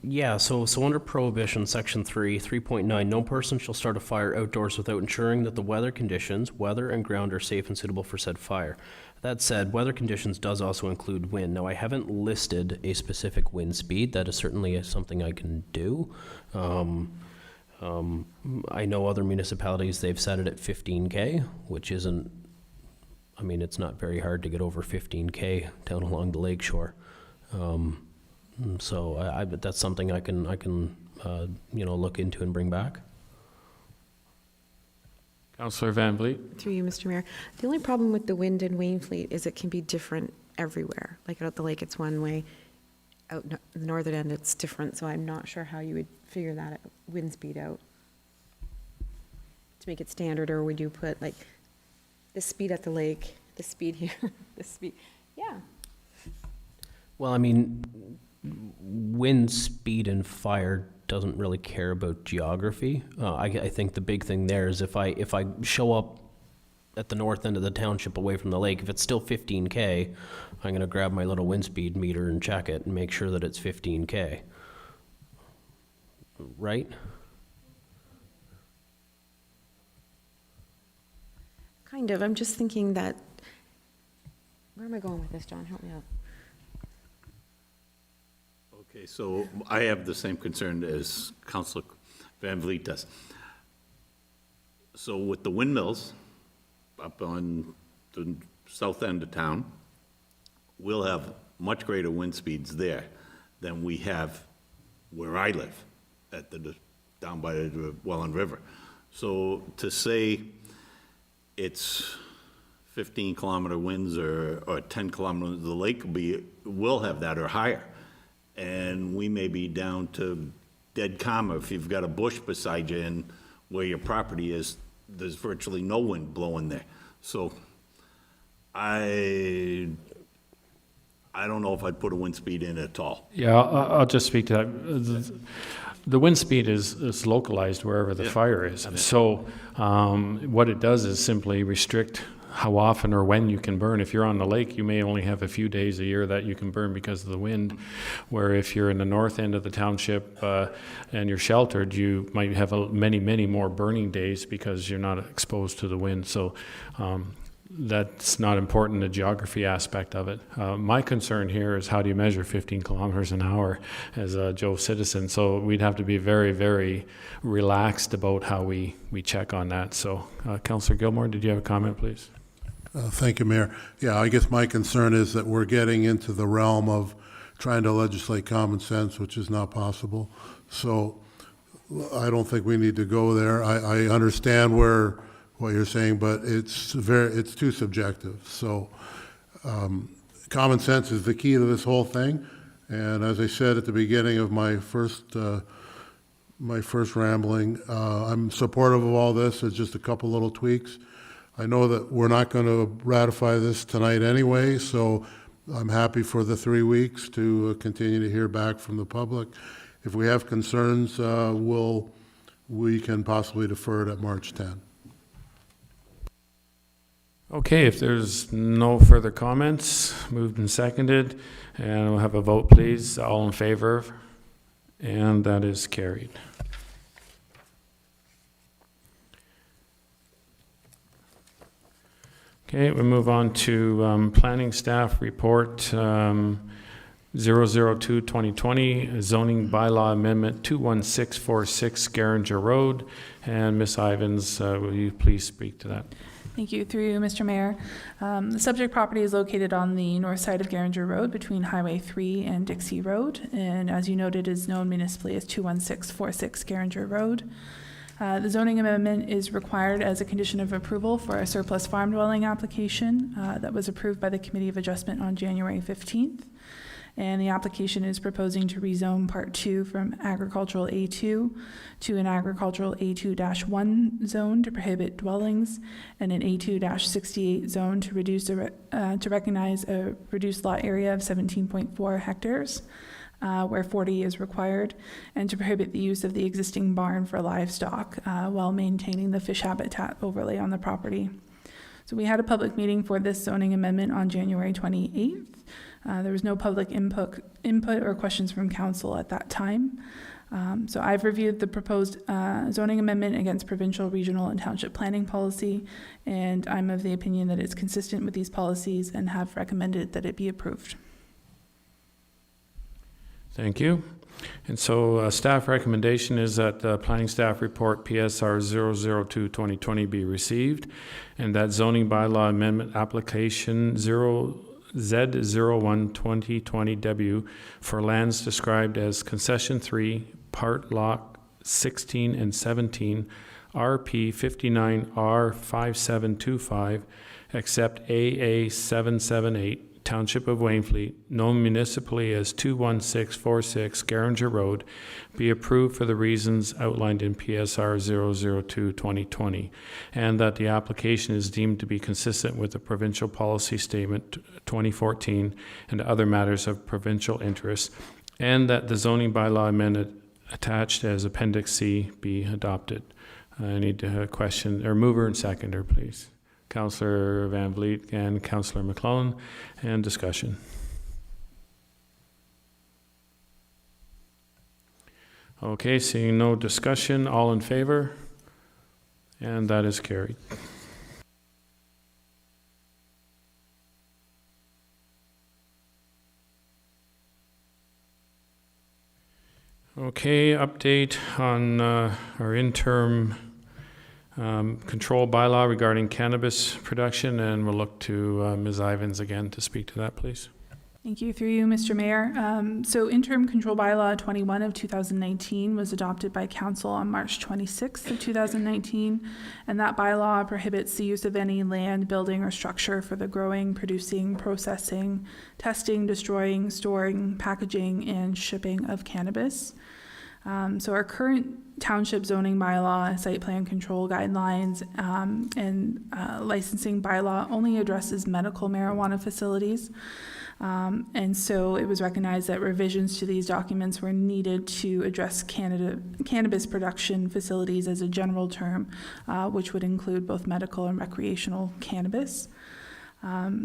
Yeah, so under Prohibition, Section 3.9, no person shall start a fire outdoors without ensuring that the weather conditions, weather and ground are safe and suitable for said fire. That said, weather conditions does also include wind. Now, I haven't listed a specific wind speed. That is certainly something I can do. I know other municipalities, they've set it at 15K, which isn't, I mean, it's not very hard to get over 15K down along the lakeshore. So that's something I can look into and bring back. Councillor Van Vliet. Through you, Mr. Mayor. The only problem with the wind in Wainfleet is it can be different everywhere. Like out at the lake, it's one way. Out the northern end, it's different. So I'm not sure how you would figure that wind speed out to make it standard, or would you put like the speed at the lake, the speed here, the speed? Yeah. Well, I mean, wind speed and fire doesn't really care about geography. I think the big thing there is if I show up at the north end of the township away from the lake, if it's still 15K, I'm going to grab my little wind speed meter and check it and make sure that it's 15K. Right? Kind of. I'm just thinking that, where am I going with this, John? Help me out. Okay, so I have the same concern as Councillor Van Vliet does. So with the windmills up on the south end of town, we'll have much greater wind speeds there than we have where I live, at down by the Welland River. So to say it's 15-kilometer winds or 10 kilometers, the lake will have that or higher. And we may be down to dead calm if you've got a bush beside you and where your property is, there's virtually no wind blowing there. So I don't know if I'd put a wind speed in at all. Yeah, I'll just speak to that. The wind speed is localized wherever the fire is. So what it does is simply restrict how often or when you can burn. If you're on the lake, you may only have a few days a year that you can burn because of the wind, where if you're in the north end of the township and you're sheltered, you might have many more burning days because you're not exposed to the wind. So that's not important, the geography aspect of it. My concern here is how do you measure 15 kilometers an hour as a Joe citizen? So we'd have to be very, very relaxed about how we check on that. So Councillor Gilmore, did you have a comment, please? Thank you, Mayor. Yeah, I guess my concern is that we're getting into the realm of trying to legislate common sense, which is not possible. So I don't think we need to go there. I understand what you're saying, but it's too subjective. So common sense is the key to this whole thing. And as I said at the beginning of my first rambling, I'm supportive of all this. It's just a couple little tweaks. I know that we're not going to ratify this tonight anyway, so I'm happy for the 3 weeks to continue to hear back from the public. If we have concerns, we can possibly defer it at March 10. Okay, if there's no further comments, moved and seconded, and we'll have a vote, please. All in favor? And that is carried. Okay, we move on to planning staff report 002-2020, zoning bylaw amendment 21646 Garinger Road. And Ms. Ivins, will you please speak to that? Thank you. Through you, Mr. Mayor. The subject property is located on the north side of Garinger Road between Highway 3 and Dixie Road, and as you noted, is known municipally as 21646 Garinger Road. The zoning amendment is required as a condition of approval for a surplus farm dwelling application that was approved by the Committee of Adjustment on January 15th. And the application is proposing to rezone Part 2 from agricultural A2 to an agricultural A2-1 zone to prohibit dwellings, and an A2-68 zone to recognize a reduced lot area of 17.4 hectares, where 40 is required, and to prohibit the use of the existing barn for livestock while maintaining the fish habitat overlay on the property. So we had a public meeting for this zoning amendment on January 28th. There was no public input or questions from council at that time. So I've reviewed the proposed zoning amendment against provincial, regional, and township planning policy, and I'm of the opinion that it's consistent with these policies and have recommended that it be approved. Thank you. And so staff recommendation is that the planning staff report PSR 002-2020 be received, and that zoning bylaw amendment application Z01-2020W for lands described as Concession 3, Part Lot 16 and 17, RP 59R5725, except AA 778, Township of Wainfleet, known municipally as 21646 Garinger Road, be approved for the reasons outlined in PSR 002-2020, and that the application is deemed to be consistent with the Provincial Policy Statement 2014 and other matters of provincial interest, and that the zoning bylaw amendment attached as Appendix C be adopted. I need a question, or mover and seconder, please. Councillor Van Vliet and Councillor McClellan, and discussion. Okay, seeing no discussion, all in favor? And that is carried. Okay, update on our interim control bylaw regarding cannabis production, and we'll look to Ms. Ivins again to speak to that, please. Thank you. Through you, Mr. Mayor. So interim control bylaw 21 of 2019 was adopted by council on March 26th of 2019, and that bylaw prohibits the use of any land, building, or structure for the growing, producing, processing, testing, destroying, storing, packaging, and shipping of cannabis. So our current township zoning bylaw, site plan control guidelines, and licensing bylaw only addresses medical marijuana facilities. And so it was recognized that revisions to these documents were needed to address cannabis production facilities as a general term, which would include both medical and recreational cannabis.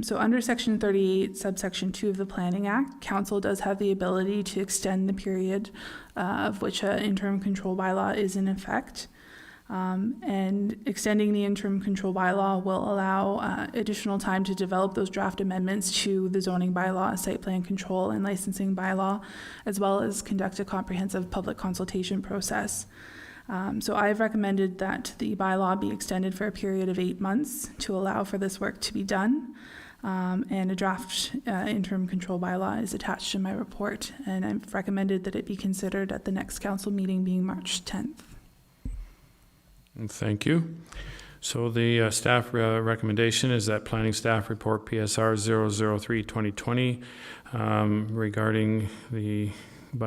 So under Section 38, subsection 2 of the Planning Act, Council does have the ability to extend the period of which an interim control bylaw is in effect. And extending the interim control bylaw will allow additional time to develop those draft amendments to the zoning bylaw, site plan control, and licensing bylaw, as well as conduct a comprehensive public consultation process. So I've recommended that the bylaw be extended for a period of 8 months to allow for this work to be done. And a draft interim control bylaw is attached to my report, and I've recommended that it be considered at the next council meeting being March 10th. Thank you. So the staff recommendation is that Planning Staff Report PSR 003-2020 regarding the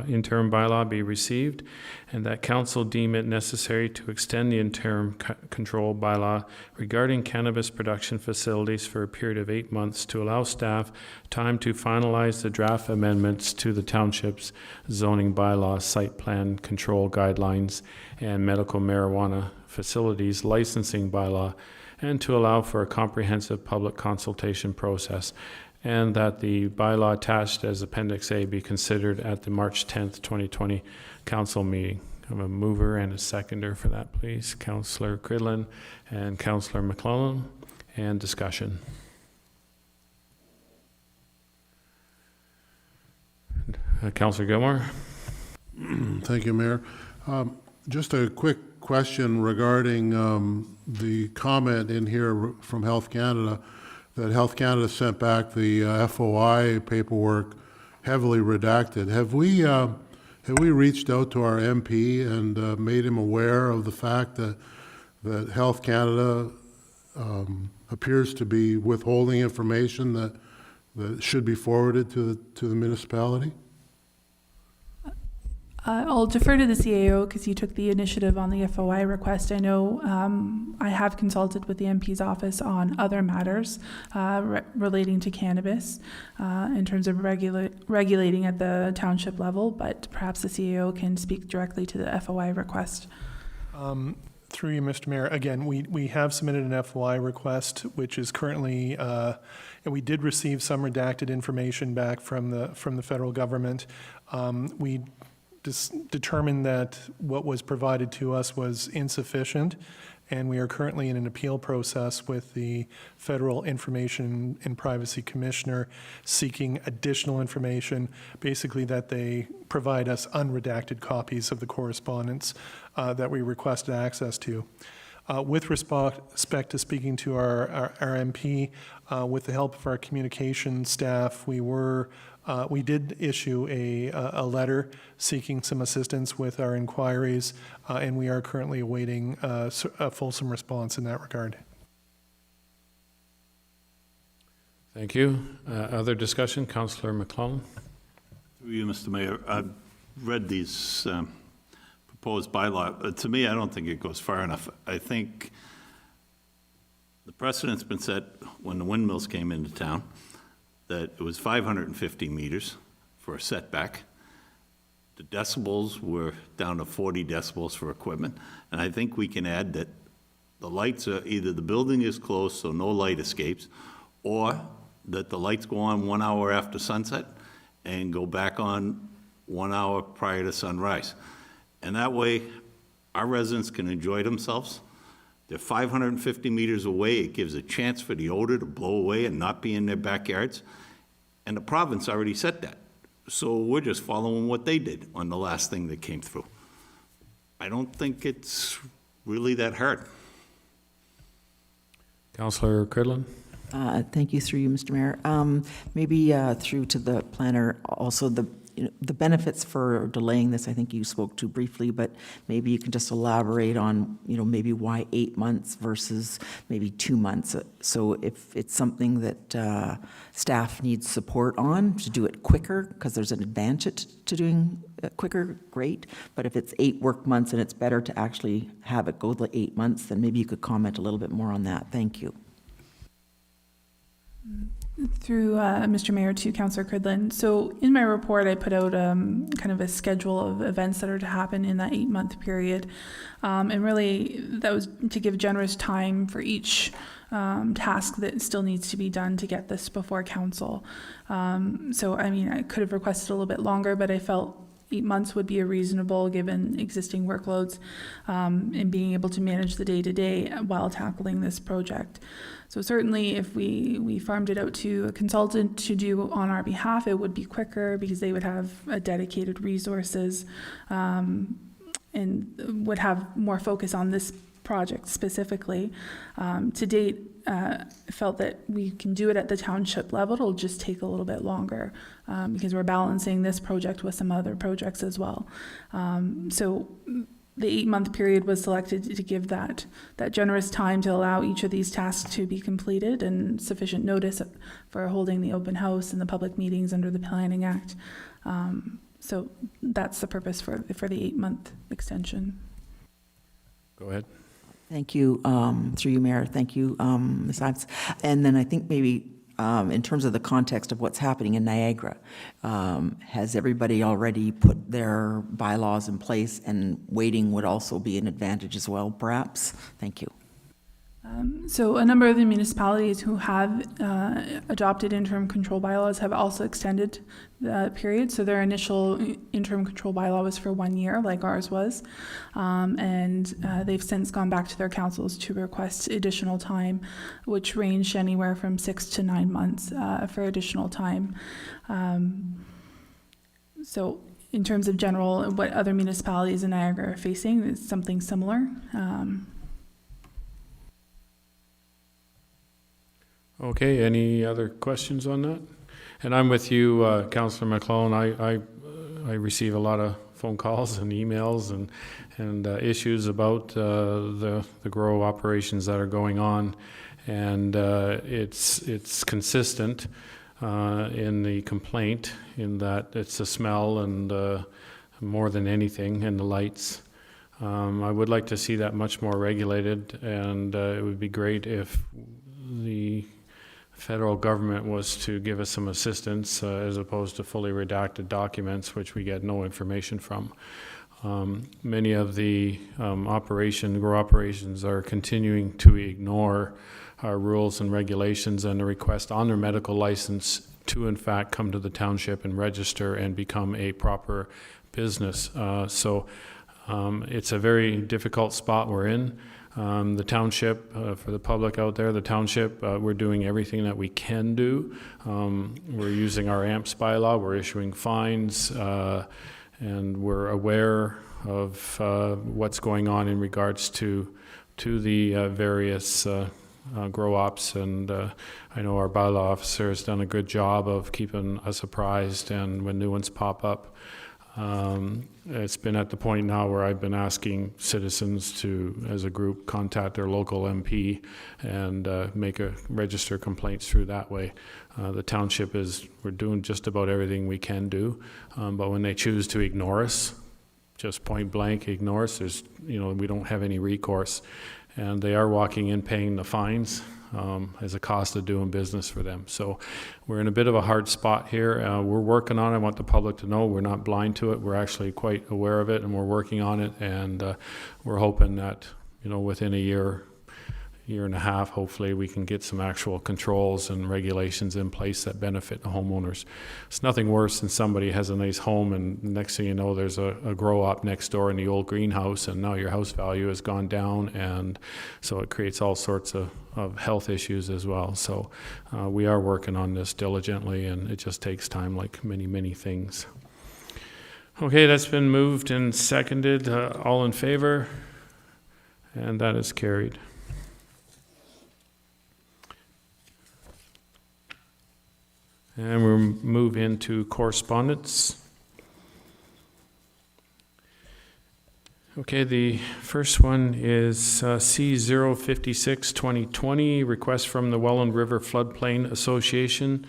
interim bylaw be received, and that council deem it necessary to extend the interim control bylaw regarding cannabis production facilities for a period of 8 months to allow staff time to finalize the draft amendments to the township's zoning bylaw, site plan control guidelines, and medical marijuana facilities licensing bylaw, and to allow for a comprehensive public consultation process, and that the bylaw attached as Appendix A be considered at the March 10th, 2020 council meeting. I have a mover and a seconder for that, please. Councillor Cridlin and Councillor McClellan, and discussion. Councillor Gilmore. Thank you, Mayor. Just a quick question regarding the comment in here from Health Canada, that Health Canada sent back the FOI paperwork heavily redacted. Have we reached out to our MP and made him aware of the fact that Health Canada appears to be withholding information that should be forwarded to the municipality? I'll defer to the CAO because he took the initiative on the FOI request. I know I have consulted with the MP's office on other matters relating to cannabis in terms of regulating at the township level, but perhaps the CAO can speak directly to the FOI request. Through you, Mr. Mayor, again, we have submitted an FOI request, which is currently, and we did receive some redacted information back from the federal government. We determined that what was provided to us was insufficient, and we are currently in an appeal process with the Federal Information and Privacy Commissioner seeking additional information, basically that they provide us unredacted copies of the correspondence that we requested access to. With respect to speaking to our MP, with the help of our communication staff, we did issue a letter seeking some assistance with our inquiries, and we are currently awaiting a fulsome response in that regard. Thank you. Other discussion? Councillor McClellan. Through you, Mr. Mayor, I've read these proposed bylaw. To me, I don't think it goes far enough. I think the precedent's been set when the windmills came into town, that it was 550 meters for a setback. The decibels were down to 40 decibels for equipment. And I think we can add that the lights are, either the building is closed so no light escapes, or that the lights go on 1 hour after sunset and go back on 1 hour prior to sunrise. And that way, our residents can enjoy themselves. They're 550 meters away. It gives a chance for the odor to blow away and not be in their backyards. And the province already said that. So we're just following what they did on the last thing that came through. I don't think it's really that hard. Councillor Cridlin. Thank you, through you, Mr. Mayor. Maybe through to the planner, also the benefits for delaying this, I think you spoke to briefly, but maybe you can just elaborate on, maybe why 8 months versus maybe 2 months. So if it's something that staff needs support on to do it quicker, because there's an advantage to doing it quicker, great. But if it's 8 work months and it's better to actually have it go the 8 months, then maybe you could comment a little bit more on that. Thank you. Through Mr. Mayor to Councillor Cridlin. So in my report, I put out kind of a schedule of events that are to happen in that 8-month period. And really, that was to give generous time for each task that still needs to be done to get this before council. So, I mean, I could have requested a little bit longer, but I felt 8 months would be a reasonable given existing workloads and being able to manage the day-to-day while tackling this project. So certainly if we farmed it out to a consultant to do on our behalf, it would be quicker because they would have dedicated resources and would have more focus on this project specifically. To date, I felt that we can do it at the township level. It'll just take a little bit longer because we're balancing this project with some other projects as well. So the 8-month period was selected to give that generous time to allow each of these tasks to be completed and sufficient notice for holding the open house and the public meetings under the Planning Act. So that's the purpose for the 8-month extension. Go ahead. Thank you, through you, Mayor. Thank you, Ms. Ives. And then I think maybe in terms of the context of what's happening in Niagara, has everybody already put their bylaws in place, and waiting would also be an advantage as well, perhaps? Thank you. So a number of the municipalities who have adopted interim control bylaws have also extended the period. So their initial interim control bylaw was for 1 year, like ours was. And they've since gone back to their councils to request additional time, which ranged anywhere from 6 to 9 months for additional time. So in terms of general, what other municipalities in Niagara are facing, is something similar. Okay, any other questions on that? And I'm with you, Councillor McClellan. I receive a lot of phone calls and emails and issues about the grow operations that are going on, and it's consistent in the complaint in that it's the smell and more than anything, and the lights. I would like to see that much more regulated, and it would be great if the federal government was to give us some assistance as opposed to fully redacted documents, which we get no information from. Many of the grow operations are continuing to ignore our rules and regulations and a request on their medical license to, in fact, come to the township and register and become a proper business. So it's a very difficult spot we're in. The township, for the public out there, the township, we're doing everything that we can do. We're using our AMPS bylaw, we're issuing fines, and we're aware of what's going on in regards to the various grow ops, and I know our bylaw officer has done a good job of keeping us apprised, and when new ones pop up, it's been at the point now where I've been asking citizens to, as a group, contact their local MP and register complaints through that way. The township we're doing just about everything we can do, but when they choose to ignore us, just point blank ignore us, we don't have any recourse. And they are walking in paying the fines as a cost of doing business for them. So we're in a bit of a hard spot here. We're working on it. I want the public to know we're not blind to it. We're actually quite aware of it, and we're working on it. And we're hoping that, within a year and a half, hopefully we can get some actual controls and regulations in place that benefit the homeowners. It's nothing worse than somebody has a nice home and next thing you know there's a grow op next door in the old greenhouse, and now your house value has gone down, and so it creates all sorts of health issues as well. So we are working on this diligently, and it just takes time, like many things. Okay, that's been moved and seconded. All in favor? And that is carried. And we'll move into correspondence. Okay, the first one is C056-2020, request from the Welland River Floodplain Association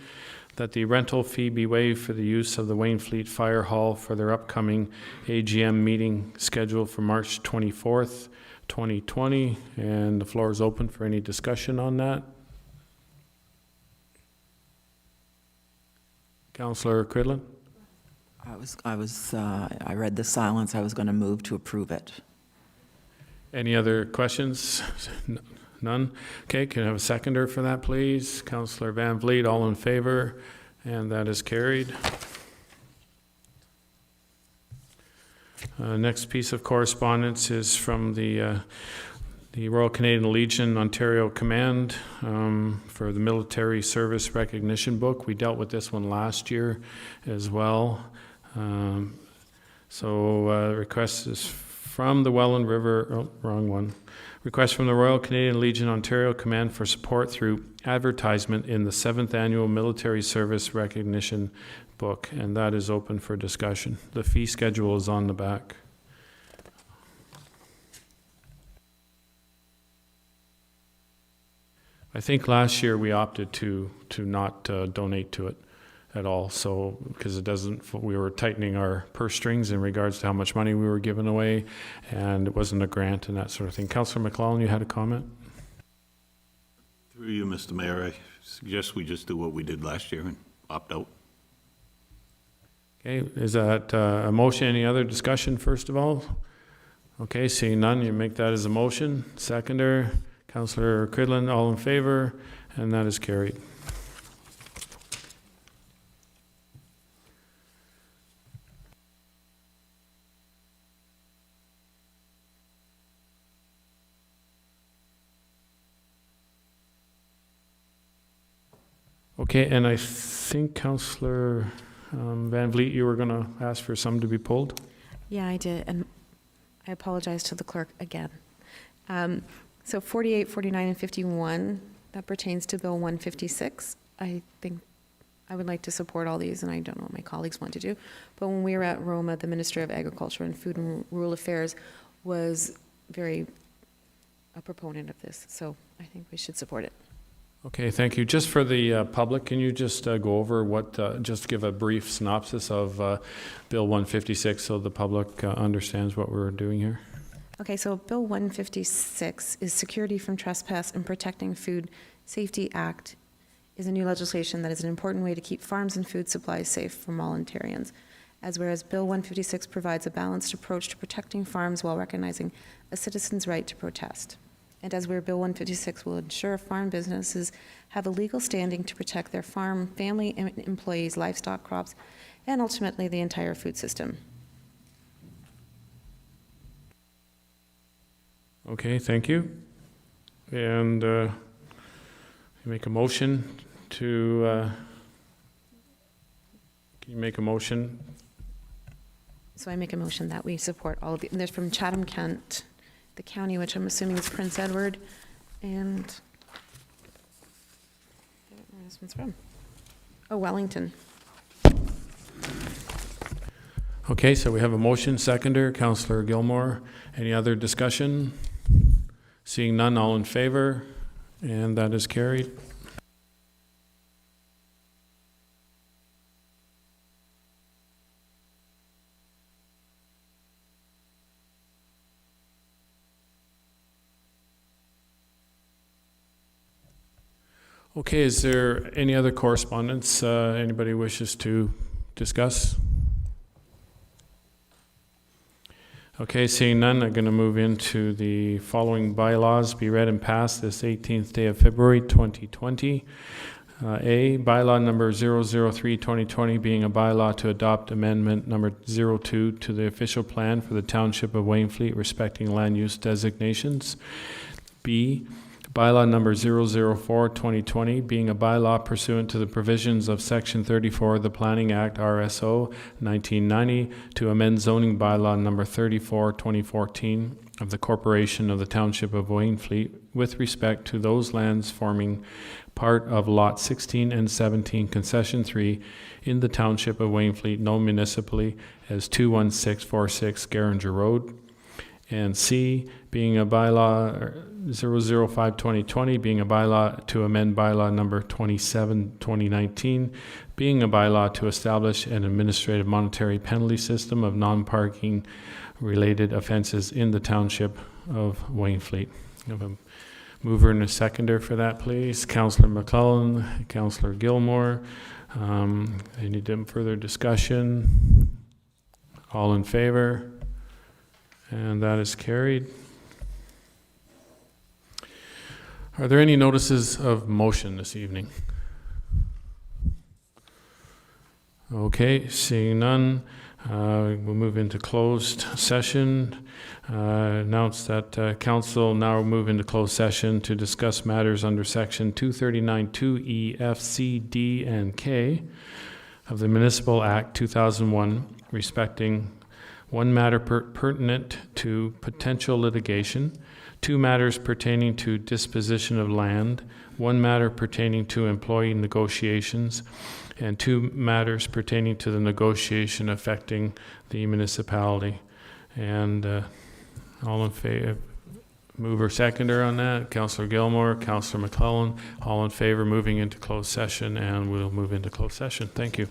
that the rental fee be waived for the use of the Wainfleet Fire Hall for their upcoming AGM meeting scheduled for March 24th, 2020. And the floor is open for any discussion on that. Councillor Cridlin? I read the silence. I was going to move to approve it. Any other questions? None? Okay, can I have a seconder for that, please? Councillor Van Vliet, all in favor? And that is carried. Next piece of correspondence is from the Royal Canadian Legion Ontario Command for the Military Service Recognition Book. We dealt with this one last year as well. Request is from the Welland River, oh, wrong one. Request from the Royal Canadian Legion Ontario Command for support through advertisement in the 7th Annual Military Service Recognition Book, and that is open for discussion. The fee schedule is on the back. I think last year we opted to not donate to it at all, so because we were tightening our purse strings in regards to how much money we were giving away, and it wasn't a grant and that sort of thing. Councillor McClellan, you had a comment? Through you, Mr. Mayor, I suggest we just do what we did last year and opt out. Okay, is that a motion? Any other discussion, first of all? Okay, seeing none, you make that as a motion. Seconder, Councillor Cridlin, all in favor, and that is carried. Okay, and I think Councillor Van Vliet, you were going to ask for some to be pulled? Yeah, I did, and I apologize to the clerk again. So 48, 49, and 51, that pertains to Bill 156. I think I would like to support all these, and I don't know what my colleagues want to do. But when we were at Roma, the Minister of Agriculture and Food and Rural Affairs was very a proponent of this, so I think we should support it. Okay, thank you. Just for the public, can you just go over just give a brief synopsis of Bill 156 so the public understands what we're doing here? Okay, so Bill 156 is Security from Trespass and Protecting Food Safety Act, is a new legislation that is an important way to keep farms and food supplies safe from all Ontarians. As whereas Bill 156 provides a balanced approach to protecting farms while recognizing a citizen's right to protest. And as where Bill 156 will ensure farm businesses have a legal standing to protect their farm, family, employees, livestock, crops, and ultimately the entire food system. Okay, thank you. And you make a motion to, can you make a motion? So I make a motion that we support all of the, and there's from Chatham, Kent, the county, which I'm assuming is Prince Edward, and I don't know where this one's from. Oh, Wellington. Okay, so we have a motion, seconder, Councillor Gilmore. Any other discussion? Seeing none, all in favor, and that is carried. Okay, is there any other correspondence anybody wishes to discuss? Okay, seeing none, I'm going to move into the following bylaws be read and passed this 18th day of February 2020. A, bylaw number 003-2020 being a bylaw to adopt amendment number 02 to the official plan for the Township of Wainfleet respecting land use designations. B, bylaw number 004-2020 being a bylaw pursuant to the provisions of Section 34 of the Planning Act RSO 1990 to amend zoning bylaw number 34-2014 of the Corporation of the Township of Wainfleet with respect to those lands forming part of Lot 16 and 17 Concession 3 in the Township of Wainfleet, known municipally as 21646 Garinger Road. And C, being a bylaw 005-2020, being a bylaw to amend bylaw number 27-2019, being a bylaw to establish an administrative monetary penalty system of non-parking related offenses in the Township of Wainfleet. I have a Mover and a seconder for that, please. Councillor McClellan, Councillor Gilmore. Any further discussion? All in favor? And that is carried. Are there any notices of motion this evening? Okay, seeing none, we'll move into closed session. Announce that council now move into closed session to discuss matters under section 239(2)(e), F, C, D, and K of the Municipal Act 2001 respecting one matter pertinent to potential litigation, 2 matters pertaining to disposition of land, 1 matter pertaining to employee negotiations, and 2 matters pertaining to the negotiation affecting the municipality. And all in favor, mover seconder on that, Councillor Gilmore, Councillor McClellan, all in favor moving into closed session, and we'll move into closed session. Thank you.